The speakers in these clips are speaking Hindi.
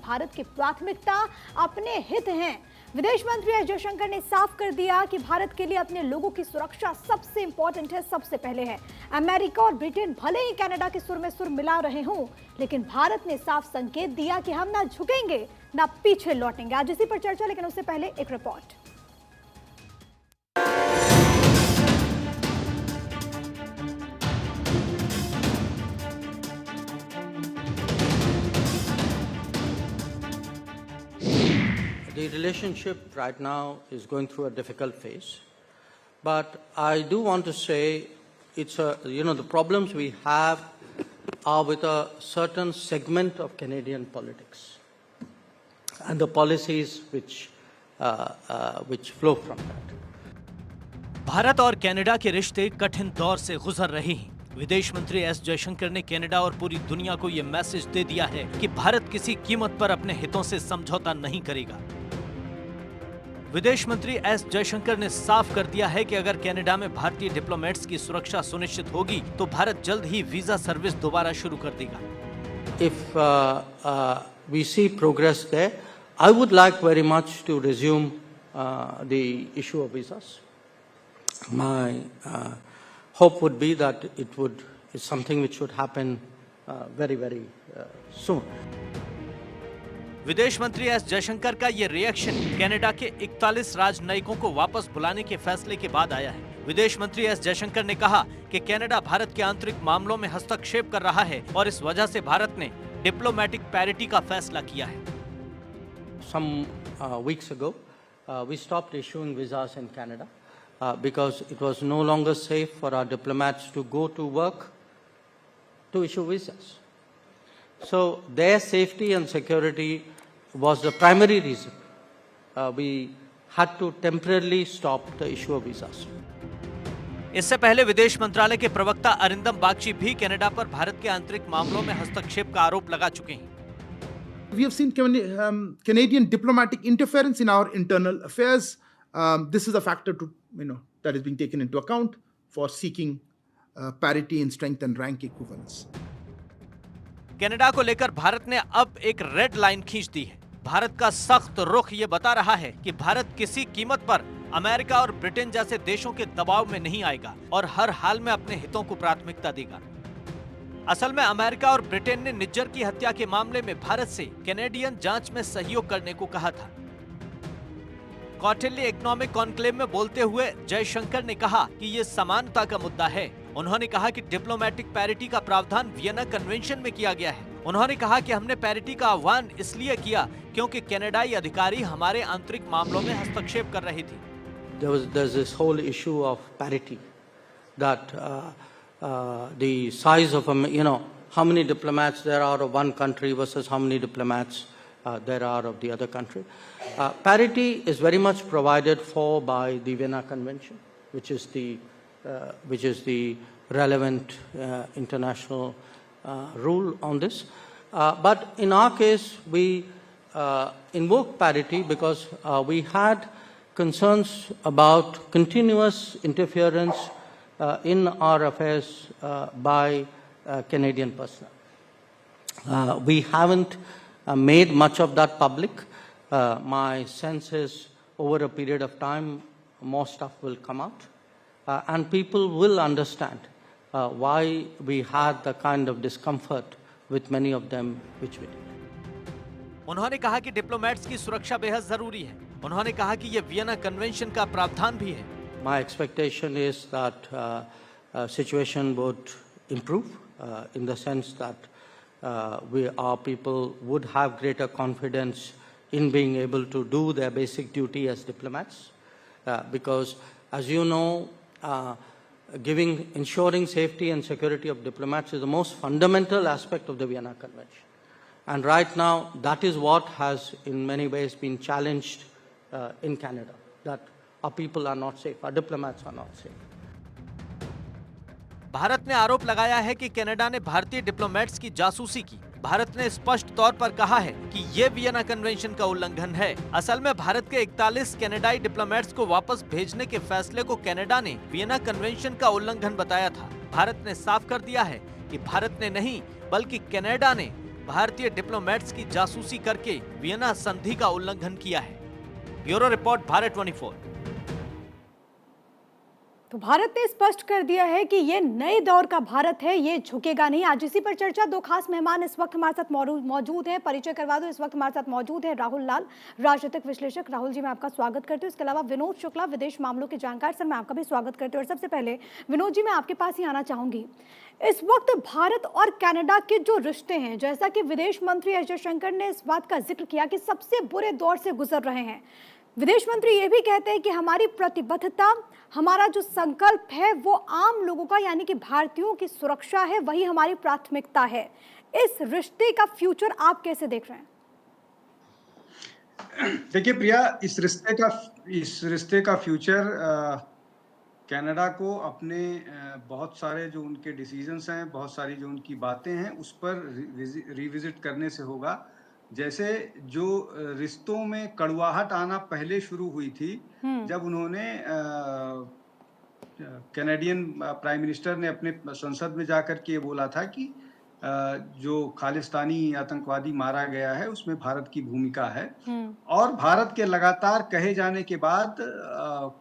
भारत की प्राथमिकता अपने हित हैं। विदेश मंत्री एस जयशंकर ने साफ कर दिया कि भारत के लिए अपने लोगों की सुरक्षा सबसे इंपॉर्टेंट है, सबसे पहले है। अमेरिका और ब्रिटेन भले ही कनाडा के सुर में सुर मिला रहे हों, लेकिन भारत ने साफ संकेत दिया कि हम ना झुकेंगे ना पीछे लौटेंगे। आज इसी पर चर्चा, लेकिन उससे पहले एक report. The relationship right now is going through a difficult phase, but I do want to say the problems we have are with a certain segment of Canadian politics and the policies which flow from that. Bharat और कनाडा के रिश्ते कठिन दौर से गुजर रहे हैं। विदेश मंत्री एस जयशंकर ने कनाडा और पूरी दुनिया को यह मैसेज दे दिया है कि भारत किसी कीमत पर अपने हितों से समझौता नहीं करेगा। विदेश मंत्री एस जयशंकर ने साफ कर दिया है कि अगर कनाडा में भारतीय डिप्लोमेट्स की सुरक्षा सुनिश्चित होगी तो भारत जल्द ही वीजा सर्विस दोबारा शुरू कर देगा। If we see progress there, I would like very much to resume the issue of visas. My hope would be that it's something which should happen very, very soon. विदेश मंत्री एस जयशंकर का ये रिएक्शन कनाडा के 41 राजनयिकों को वापस बुलाने के फैसले के बाद आया है। विदेश मंत्री एस जयशंकर ने कहा कि कनाडा भारत के आंतरिक मामलों में हस्तक्षेप कर रहा है और इस वजह से भारत ने डिप्लोमेटिक पैरिटी का फैसला किया है। Some weeks ago, we stopped issuing visas in Canada because it was no longer safe for our diplomats to go to work to issue visas. So their safety and security was the primary reason we had to temporarily stop the issue of visas. इससे पहले विदेश मंत्रालय के प्रवक्ता अरिंदम बागची भी कनाडा पर भारत के आंतरिक मामलों में हस्तक्षेप का आरोप लगा चुके हैं। We have seen Canadian diplomatic interference in our internal affairs. This is a factor that is being taken into account for seeking parity in strength and rank equivalence. Canada को लेकर भारत ने अब एक रेड लाइन खींच दी है। भारत का सख्त रुख ये बता रहा है कि भारत किसी कीमत पर अमेरिका और ब्रिटेन जैसे देशों के दबाव में नहीं आएगा और हर हाल में अपने हितों को प्राथमिकता देगा। असल में अमेरिका और ब्रिटेन ने निज्जर की हत्या के मामले में भारत से कैनेडियन जांच में सहयोग करने को कहा था। कौटिल्य इकोनॉमिक कॉन्क्लेव में बोलते हुए जयशंकर ने कहा कि ये समानता का मुद्दा है। उन्होंने कहा कि डिप्लोमेटिक पैरिटी का प्रावधान वियना कन्वेंशन में किया गया है। उन्होंने कहा कि हमने पैरिटी का आह्वान इसलिए किया क्योंकि कनाडाई अधिकारी हमारे आंतरिक मामलों में हस्तक्षेप कर रहे थे। There's this whole issue of parity, that the size of how many diplomats there are of one country versus how many diplomats there are of the other country. Parity is very much provided for by the Vienna Convention, which is the relevant international rule on this. But in our case, we invoked parity because we had concerns about continuous interference in our affairs by Canadian personnel. We haven't made much of that public. My sense is over a period of time, more stuff will come out and people will understand why we had the kind of discomfort with many of them which we did. उन्होंने कहा कि डिप्लोमेट्स की सुरक्षा बेहद जरूरी है। उन्होंने कहा कि ये वियना कन्वेंशन का प्रावधान भी है। My expectation is that situation would improve in the sense that our people would have greater confidence in being able to do their basic duty as diplomats, because as you know, ensuring safety and security of diplomats is the most fundamental aspect of the Vienna Convention. And right now, that is what has in many ways been challenged in Canada, that our people are not safe, our diplomats are not safe. Bharat ने आरोप लगाया है कि कनाडा ने भारतीय डिप्लोमेट्स की जासूसी की। भारत ने स्पष्ट तौर पर कहा है कि ये वियना कन्वेंशन का उल्लंघन है। असल में भारत के 41 कनाडाई डिप्लोमेट्स को वापस भेजने के फैसले को कनाडा ने वियना कन्वेंशन का उल्लंघन बताया था। भारत ने साफ कर दिया है कि भारत ने नहीं बल्कि कनाडा ने भारतीय डिप्लोमेट्स की जासूसी करके वियना संधि का उल्लंघन किया है। Bureau report, Bharat 24। तो भारत ने स्पष्ट कर दिया है कि ये नए दौर का भारत है, ये झुकेगा नहीं। आज इसी पर चर्चा, दो खास मेहमान इस वक्त हमारे साथ मौजूद हैं। परिचय करवा दो, इस वक्त हमारे साथ मौजूद है राहुल लाल, राजनीतिक विश्लेषक। राहुल जी, मैं आपका स्वागत करती हूँ। इसके अलावा विनोद शुक्ला, विदेश मामलों के जानकार। सर, मैं आपका भी स्वागत करती हूँ। और सबसे पहले विनोद जी, मैं आपके पास ही आना चाहूंगी। इस वक्त भारत और कनाडा के जो रिश्ते हैं, जैसा कि विदेश मंत्री एस जयशंकर ने इस बात का जिक्र किया कि सबसे बुरे दौर से गुजर रहे हैं। विदेश मंत्री ये भी कहते हैं कि हमारी प्रतिबद्धता, हमारा जो संकल्प है वो आम लोगों का यानी कि भारतीयों की सुरक्षा है, वही हमारी प्राथमिकता है। इस रिश्ते का फ्यूचर आप कैसे देख रहे हैं? देखिए प्रिया, इस रिश्ते का फ्यूचर कनाडा को अपने बहुत सारे जो उनके डिसीजंस हैं, बहुत सारी जो उनकी बातें हैं, उस पर रिविजिट करने से होगा। जैसे जो रिश्तों में कड़वाहट आना पहले शुरू हुई थी, जब उन्होंने कैनेडियन प्राइम मिनिस्टर ने अपने संसद में जाकर के ये बोला था कि जो खालिस्तानी आतंकवादी मारा गया है उसमें भारत की भूमिका है। और भारत के लगातार कहे जाने के बाद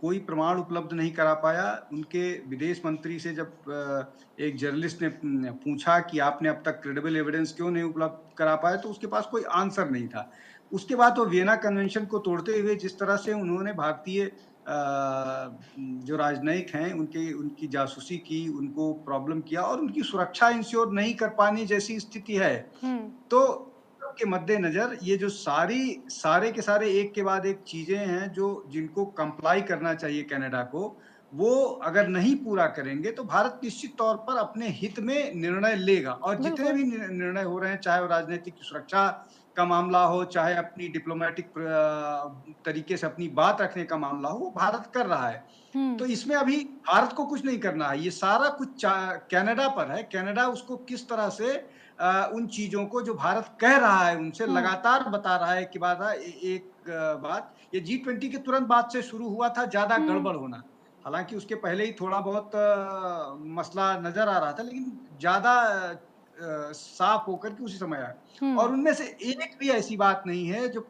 कोई प्रमाण उपलब्ध नहीं करा पाया। उनके विदेश मंत्री से जब एक जर्नलिस्ट ने पूछा कि आपने अब तक क्रेडिबल एविडेंस क्यों नहीं उपलब्ध करा पाया, तो उसके पास कोई आंसर नहीं था। उसके बाद वो वियना कन्वेंशन को तोड़ते हुए जिस तरह से उन्होंने भारतीय जो राजनयिक हैं उनकी जासूसी की, उनको प्रॉब्लम किया और उनकी सुरक्षा इंश्योर नहीं कर पाने जैसी स्थिति है। तो के मद्देनजर ये जो सारे के सारे एक के बाद एक चीजें हैं जो जिनको कंप्लाई करना चाहिए कनाडा को, वो अगर नहीं पूरा करेंगे तो भारत निश्चित तौर पर अपने हित में निर्णय लेगा। और जितने भी निर्णय हो रहे हैं, चाहे वो राजनीतिक सुरक्षा का मामला हो, चाहे अपनी डिप्लोमेटिक तरीके से अपनी बात रखने का मामला हो, वो भारत कर रहा है। तो इसमें अभी भारत को कुछ नहीं करना है, ये सारा कुछ कनाडा पर है। कनाडा उसको किस तरह से उन चीजों को जो भारत कह रहा है उनसे लगातार बता रहा है कि एक बात ये G20 के तुरंत बाद से शुरू हुआ था ज्यादा गड़बड़ होना। हालांकि उसके पहले ही थोड़ा बहुत मसला नजर आ रहा था, लेकिन ज्यादा साफ होकर के उसी समय आया। और उनमें से एक भी ऐसी बात नहीं है जो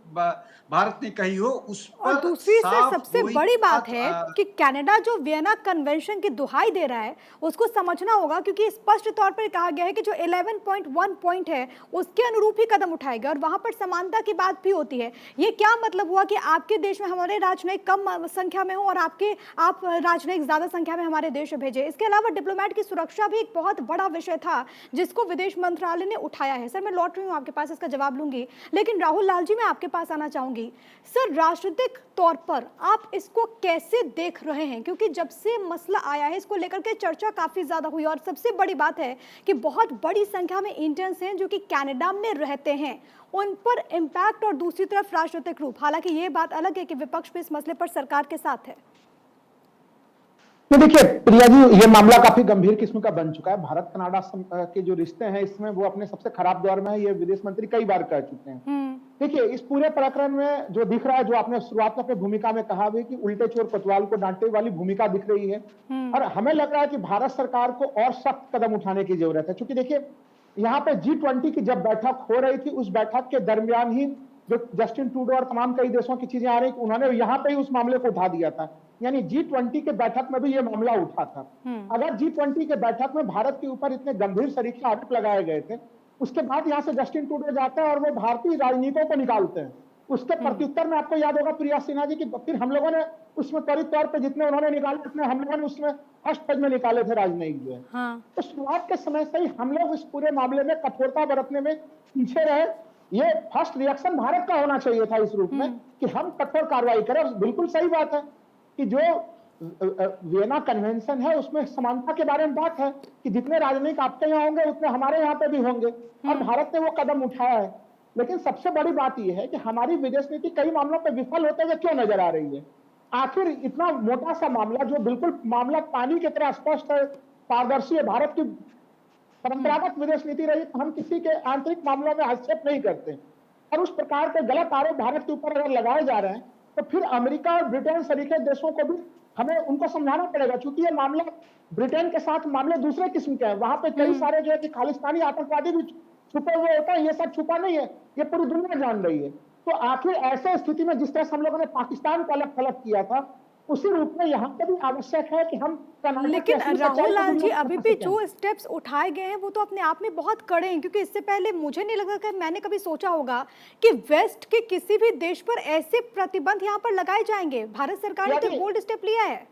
भारत ने कही हो उस पर। और दूसरी से सबसे बड़ी बात है कि कनाडा जो वियना कन्वेंशन की दुहाई दे रहा है उसको समझना होगा, क्योंकि स्पष्ट तौर पर कहा गया है कि जो 11.1 पॉइंट है उसके अनुरूप ही कदम उठाएगा और वहां पर समानता की बात भी होती है। ये क्या मतलब हुआ कि आपके देश में हमारे राजनयिक कम संख्या में हो और आप राजनयिक ज्यादा संख्या में हमारे देश भेजे। इसके अलावा डिप्लोमेट की सुरक्षा भी एक बहुत बड़ा विषय था जिसको विदेश मंत्रालय ने उठाया है। सर, मैं लौट रही हूँ आपके पास, इसका जवाब लूंगी, लेकिन राहुल लाल जी मैं आपके पास आना चाहूंगी। सर, राजनीतिक तौर पर आप इसको कैसे देख रहे हैं? क्योंकि जब से मसला आया है इसको लेकर के चर्चा काफी ज्यादा हुई और सबसे बड़ी बात है कि बहुत बड़ी संख्या में इंडियंस हैं जो कि कनाडा में रहते हैं, उन पर इंपैक्ट और दूसरी तरफ राजनीतिक रूप। हालांकि ये बात अलग है कि विपक्ष भी इस मसले पर सरकार के साथ है। नहीं, देखिए प्रिया जी, ये मामला काफी गंभीर किस्म का बन चुका है। भारत कनाडा के जो रिश्ते हैं इसमें वो अपने सबसे खराब दौर में है, ये विदेश मंत्री कई बार कह चुके हैं। देखिए, इस पूरे प्रकरण में जो दिख रहा है, जो आपने शुरुआत में अपनी भूमिका में कहा भी कि उल्टे चोर कोतवाल को डांटे वाली भूमिका दिख रही है। और हमें लग रहा है कि भारत सरकार को और सख्त कदम उठाने की जरूरत है, क्योंकि देखिए यहाँ पे G20 की जब बैठक हो रही थी उस बैठक के दरमियान ही जो जस्टिन ट्रूडो और तमाम कई देशों की चीजें आ रही, उन्होंने यहाँ पे ही उस मामले को उठा दिया था। यानी G20 के बैठक में भी ये मामला उठा था। अगर G20 के बैठक में भारत के ऊपर इतने गंभीर तरीके आरोप लगाए गए थे, उसके बाद यहाँ से जस्टिन ट्रूडो जाता है और वो भारतीय राजनीतिकों को निकालते हैं। उसके प्रत्युत्तर में आपको याद होगा प्रिया सिन्हा जी की फिर हम लोगों ने उसमें त्वरित तौर पर जितने उन्होंने निकाले उतने हम लोगों ने उसमें फर्स्ट पेज में निकाले थे राजनयिक जो है। तो शुरुआत के समय से ही हम लोग इस पूरे मामले में कठोरता बरतने में पीछे रहे। ये फर्स्ट रिएक्शन भारत का होना चाहिए था इस रूप में कि हम कठोर कार्रवाई करें। बिल्कुल सही बात है कि जो वियना कन्वेंशन है उसमें समानता के बारे में बात है कि जितने राजनयिक आपके यहाँ होंगे उतने हमारे यहाँ पे भी होंगे, और भारत ने वो कदम उठाया है। लेकिन सबसे बड़ी बात यह है कि हमारी विदेश नीति कई मामलों पर विफल होते हुए क्यों नजर आ रही है। आखिर इतना मोटा सा मामला जो बिल्कुल मामला पानी की तरह स्पष्ट है, पारदर्शी है, भारत की परंपरागत विदेश नीति रही, हम किसी के आंतरिक मामलों में हस्तक्षेप नहीं करते, और उस प्रकार के गलत आरोप भारत के ऊपर अगर लगाए जा रहे हैं तो फिर अमेरिका और ब्रिटेन सरीखे देशों को भी हमें उनको समझाना पड़ेगा, क्योंकि ये मामला ब्रिटेन के साथ मामले दूसरे किस्म के हैं। वहां पे कई सारे जो है कि खालिस्तानी आतंकवादी भी छुपे हुए होता है, ये सब छुपा नहीं है, ये पूरी दुनिया जान रही है। तो आखिर ऐसे स्थिति में जिस तरह से हम लोगों ने पाकिस्तान को अलग थलग किया था, उसी रूप में यहाँ पर भी आवश्यक है कि हम कनाडा की लेकिन असली राहुल सच्चाई को लाल जी, दुनिया को अभी बता भी सकें। जो स्टेप्स उठाए गए हैं वो तो अपने आप में बहुत कड़े हैं, क्योंकि इससे पहले मुझे नहीं लगा कि मैंने कभी सोचा होगा कि वेस्ट के किसी भी देश पर ऐसे प्रतिबंध यहाँ पर लगाए जाएंगे। भारत सरकार ने तो यानी- बोल्ड स्टेप लिया है।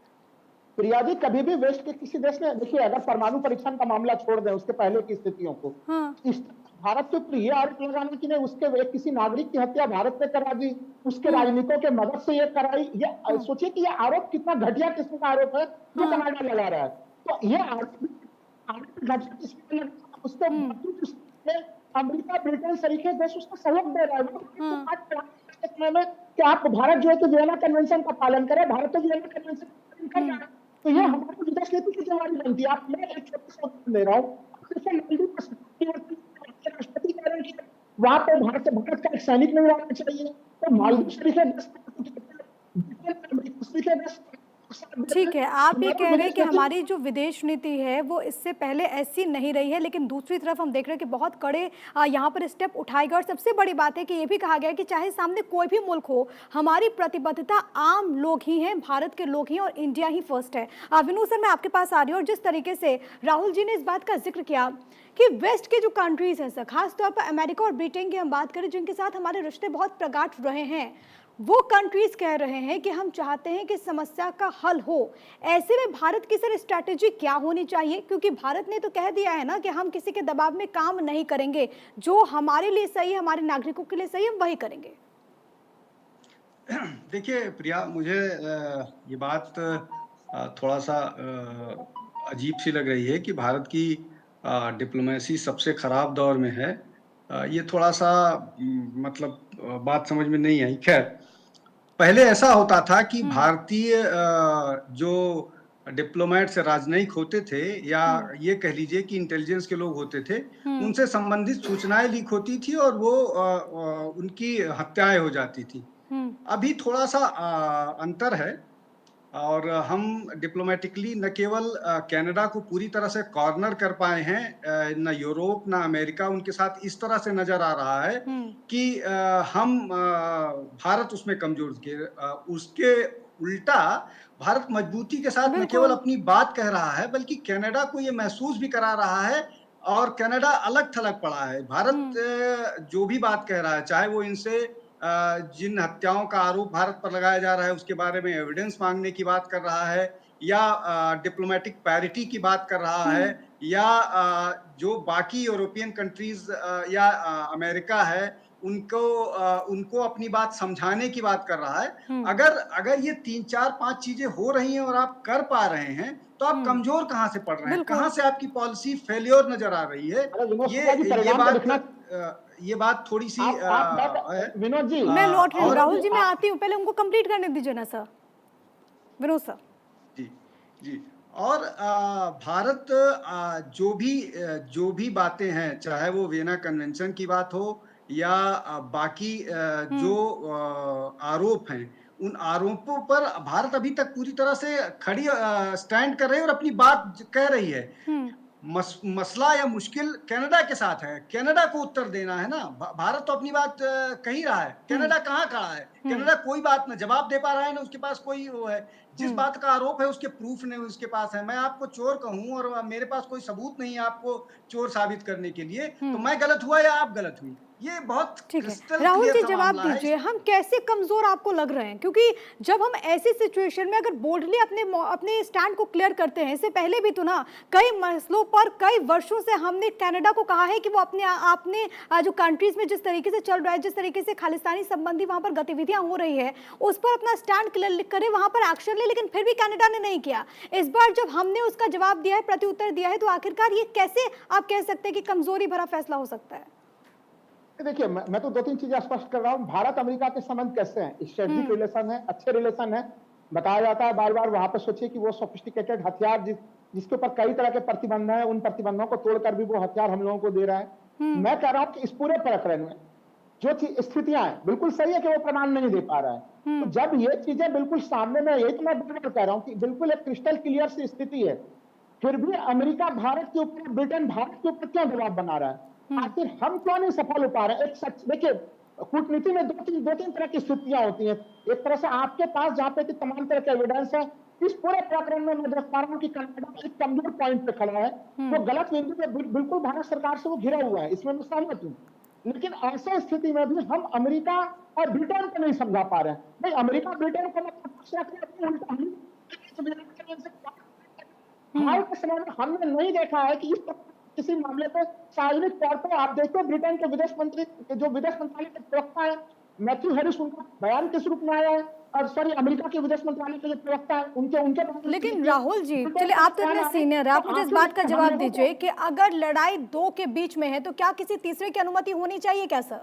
प्रिया जी, कभी भी वेस्ट के किसी देश ने, देखिए अगर परमाणु परीक्षण का मामला छोड़ दें उसके पहले की स्थितियों को, हाँ। इस भारत के ऊपर ये आरोप लगाना कि नहीं उसके किसी नागरिक की हत्या भारत ने करा दी, उसके राजनीतिकों के मदद से ये कराई, ये सोचिए कि ये आरोप कितना घटिया किस्म का आरोप है जो कनाडा लगा रहा है। तो ये आरोप घटिया किस्म का लगा, उसके बावजूद उसने अमेरिका, ब्रिटेन सरीखे देश उसको सहयोग दे रहा है। वो समय में कि आप भारत जो है तो वियना कन्वेंशन का पालन करें, भारत तो वियना कन्वेंशन का पालन कर रहा है। तो ये हमारी विदेश नीति की जिम्मेदारी बनती है। आप, मैं एक छोटा सा उदाहरण दे रहा हूँ, राष्ट्रपति कह रहे हैं कि वहां पे भारत का एक सैनिक नहीं रहना चाहिए, तो मालदीव शरीफ ठीक है, आप ये कह रहे हैं कि हमारी जो विदेश नीति है वो इससे पहले ऐसी नहीं रही है, लेकिन दूसरी तरफ हम देख रहे हैं कि बहुत कड़े यहाँ पर स्टेप उठाए गए। और सबसे बड़ी बात है कि ये भी कहा गया है कि चाहे सामने कोई भी मुल्क हो, हमारी प्रतिबद्धता आम लोग ही हैं, भारत के लोग ही, और इंडिया ही फर्स्ट है। विनोद सर, मैं आपके पास आ रही हूँ, और जिस तरीके से राहुल जी ने इस बात का जिक्र किया कि वेस्ट के जो कंट्रीज हैं सर, खासतौर पर अमेरिका और ब्रिटेन की हम बात करें, जिनके साथ हमारे रिश्ते बहुत प्रगाढ़ रहे हैं, वो कंट्रीज कह रहे हैं कि हम चाहते हैं कि समस्या का हल हो। ऐसे में भारत की सर स्ट्रैटेजी क्या होनी चाहिए? क्योंकि भारत ने तो कह दिया है ना कि हम किसी के दबाव में काम नहीं करेंगे, जो हमारे लिए सही है, हमारे नागरिकों के लिए सही है, हम वही करेंगे। देखिए प्रिया, मुझे ये बात थोड़ा सा अजीब सी लग रही है कि भारत की डिप्लोमेसी सबसे खराब दौर में है। ये थोड़ा सा मतलब बात समझ में नहीं आई। खैर, पहले ऐसा होता था कि भारतीय जो डिप्लोमेट्स राजनयिक होते थे, या ये कह लीजिए कि इंटेलिजेंस के लोग होते थे, उनसे संबंधित सूचनाएं लीक होती थी और वो उनकी हत्याएं हो जाती थी। अभी थोड़ा सा अंतर है, और हम डिप्लोमेटिकली न केवल कनाडा को पूरी तरह से कॉर्नर कर पाए हैं, न यूरोप न अमेरिका उनके साथ इस तरह से नजर आ रहा है कि हम भारत उसमें कमजोर थे। उसके उल्टा भारत मजबूती के साथ न केवल अपनी बात कह रहा है, बल्कि कनाडा को ये महसूस भी करा रहा है, और कनाडा अलग थलग पड़ा है। भारत जो भी बात कह रहा है, चाहे वो इनसे जिन हत्याओं का आरोप भारत पर लगाया जा रहा है उसके बारे में एविडेंस मांगने की बात कर रहा है, या डिप्लोमेटिक पैरिटी की बात कर रहा है, या जो बाकी यूरोपियन कंट्रीज या अमेरिका है उनको अपनी बात समझाने की बात कर रहा है। अगर ये 3, 4, 5 चीजें हो रही हैं और आप कर पा रहे हैं, तो आप कमजोर कहाँ से पड़ रहे हैं? कहाँ से आपकी पॉलिसी फेल्योर नजर आ रही है? ये बात थोड़ी सी विनोद जी, मैं लौट रही हूँ, राहुल जी मैं आती हूँ, पहले उनको कंप्लीट करने दीजिए ना सर। विनोद सर जी जी। और भारत जो भी बातें हैं, चाहे वो वियना कन्वेंशन की बात हो या बाकी जो आरोप हैं, उन आरोपों पर भारत अभी तक पूरी तरह से खड़ी स्टैंड कर रही है और अपनी बात कह रही है। मसला या मुश्किल कनाडा के साथ है, कनाडा को उत्तर देना है ना। भारत तो अपनी बात कह ही रहा है, कनाडा कहाँ खड़ा है? कनाडा कोई बात ना जवाब दे पा रहा है, ना उसके पास कोई वो है। जिस बात का आरोप है उसके प्रूफ नहीं उसके पास है। मैं आपको चोर कहूं और मेरे पास कोई सबूत नहीं है आपको चोर साबित करने के लिए, तो मैं गलत हुआ या आप गलत हुई? ये बहुत ठीक है। राहुल जी जवाब दीजिए, हम कैसे कमजोर आपको लग रहे हैं? क्योंकि जब हम ऐसी सिचुएशन में अगर बोल्डली अपने स्टैंड को क्लियर करते हैं, इससे पहले भी तो ना कई मसलों पर कई वर्षों से हमने कनाडा को कहा है कि वो अपने जो कंट्रीज में जिस तरीके से चल रहा है, जिस तरीके से खालिस्तानी संबंधी वहां पर गतिविधियां हो रही है, उस पर अपना स्टैंड क्लियर करे, वहां पर एक्शन ले, लेकिन फिर भी कनाडा ने नहीं किया। इस बार जब हमने उसका जवाब दिया है, प्रत्युत्तर दिया है, तो आखिरकार ये कैसे आप कह सकते हैं कि कमजोरी भरा फैसला हो सकता है? देखिए, मैं तो 2-3 चीजें स्पष्ट कर रहा हूं। भारत अमेरिका के संबंध कैसे हैं? स्ट्रेटेजिक रिलेशन है, अच्छे रिलेशन है। बताया जाता है बार बार, वहां पर सोचिए कि वो सोफिस्टिकेटेड हथियार जिसके ऊपर कई तरह के प्रतिबंध हैं, उन प्रतिबंधों को तोड़कर भी वो हथियार हम लोगों को दे रहा है। मैं कह रहा हूं कि इस पूरे प्रकरण में जो स्थितियां हैं, बिल्कुल सही है कि वो प्रमाण नहीं दे पा रहा है। तो जब ये चीजें बिल्कुल सामने में, यही तो मैं बार कह रहा हूं कि बिल्कुल एक क्रिस्टल क्लियर सी स्थिति है, फिर भी अमेरिका भारत के ऊपर, ब्रिटेन भारत के ऊपर क्यों दबाव बना रहा है? आखिर हम क्यों नहीं सफल हो पा रहे? एक सच देखिए, कूटनीति में दो तीन तरह की स्थितियां होती हैं। एक तरह से आपके पास जहाँ पे कि तमाम तरह के एविडेंस है, इस पूरे प्रकरण में मैं देख पा रहा हूँ कि कनाडा एक कमजोर पॉइंट पे खड़ा है, वो गलत बिंदु पे बिल्कुल भारत सरकार से वो घिरा हुआ है, इसमें मैं सहमत हूँ। लेकिन ऐसे स्थिति में भी हम अमेरिका और ब्रिटेन को नहीं समझा पा रहे हैं। भाई अमेरिका ब्रिटेन को मतलब पक्ष रख रहे हैं, उल्टा हाल के समय में हमने नहीं देखा है कि इस किसी मामले पे सार्वजनिक तौर पर आप देखो, ब्रिटेन के विदेश मंत्री, जो विदेश मंत्रालय के प्रवक्ता है मैथ्यू हैरिस, उनका बयान किस रूप में आया है, और सॉरी अमेरिका के विदेश मंत्रालय के जो प्रवक्ता है उनके लेकिन राहुल जी, चलिए आप तो इतने सीनियर है, आप मुझे इस बात का जवाब दीजिए कि अगर लड़ाई दो के बीच में है तो क्या किसी तीसरे की अनुमति होनी चाहिए क्या सर?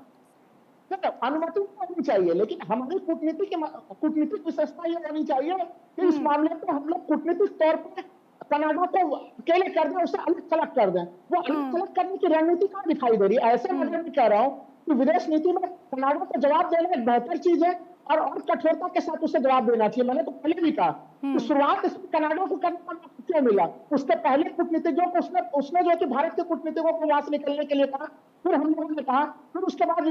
अनुमति होनी चाहिए, लेकिन हमारी कूटनीतिक विशेषता ये होनी चाहिए कि इस मामले को हम लोग कूटनीतिक तौर पर कनाडा को अकेले कर दें, उसे अलग थलग कर दें। वो अलग थलग करने की रणनीति कहाँ दिखाई दे रही है? ऐसे में मैं कह रहा हूँ कि विदेश नीति में कनाडा को जवाब देना एक बेहतर चीज है और कठोरता के साथ उसे जवाब देना चाहिए। मैंने तो पहले भी कहा कि शुरुआत इसमें कनाडा को करने का क्यों मिला? उसके पहले कूटनीतिज्ञों को उसने जो कि भारत के कूटनीतिकों को वहां से निकलने के लिए कहा, फिर हम लोगों ने कहा, फिर उसके बाद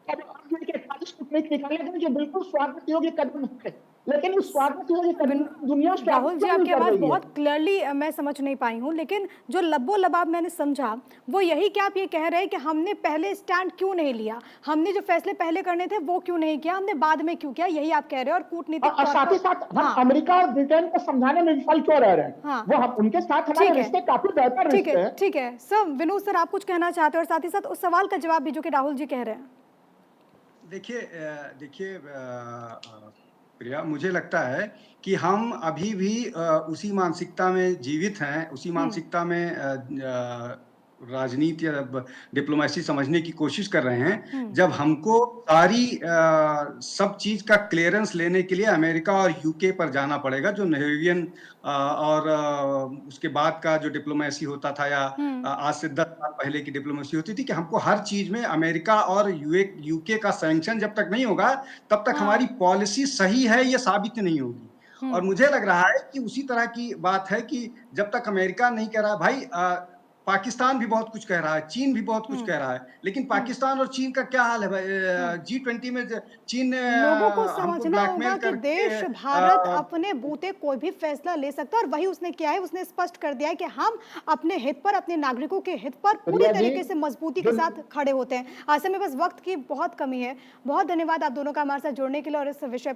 कूटनीति निकाले गए जो बिल्कुल स्वागत योग्य कदम है, लेकिन इस स्वागत योग्य कदम दुनिया राहुल जी, आपकी आवाज बहुत क्लियरली मैं समझ नहीं पाई हूँ, लेकिन जो लब्बो लबाब मैंने समझा वो यही कि आप ये कह रहे हैं कि हमने पहले स्टैंड क्यों नहीं लिया, हमने जो फैसले पहले करने थे वो क्यों नहीं किया, हमने बाद में क्यों किया, यही आप कह रहे हैं। और कूटनीतिक साथ ही साथ हम अमेरिका और ब्रिटेन को समझाने में विफल क्यों रह रहे हैं? वो हम उनके साथ हमारे रिश्ते काफी बेहतर रिश्ते हैं। ठीक है सर, विनोद सर आप कुछ कहना चाहते हैं और साथ ही साथ उस सवाल का जवाब भी जो कि राहुल जी कह रहे हैं। देखिए प्रिया, मुझे लगता है कि हम अभी भी उसी मानसिकता में जीवित हैं, उसी मानसिकता में राजनीति या डिप्लोमेसी समझने की कोशिश कर रहे हैं, जब हमको सारी सब चीज का क्लियरेंस लेने के लिए अमेरिका और यूके पर जाना पड़ेगा, जो नेहेवियन और उसके बाद का जो डिप्लोमेसी होता था या आज से 10 साल पहले की डिप्लोमेसी होती थी कि हमको हर चीज में अमेरिका और यूके का सैंक्शन जब तक नहीं होगा तब तक हमारी पॉलिसी सही है ये साबित नहीं होगी। और मुझे लग रहा है कि उसी तरह की बात है कि जब तक अमेरिका नहीं कह रहा, भाई पाकिस्तान भी बहुत कुछ कह रहा है, चीन भी बहुत कुछ कह रहा है, लेकिन पाकिस्तान और चीन का क्या हाल है भाई? G20 में चीन ने लोगों को समझना होगा कि देश भारत अपने बूते कोई भी फैसला ले सकता है और वही उसने किया है। उसने स्पष्ट कर दिया है कि हम अपने हित पर, अपने नागरिकों के हित पर पूरी तरीके से मजबूती के साथ खड़े होते हैं। ऐसे में बस वक्त की बहुत कमी है। बहुत धन्यवाद आप दोनों का हमारे साथ जुड़ने के लिए और इस विषय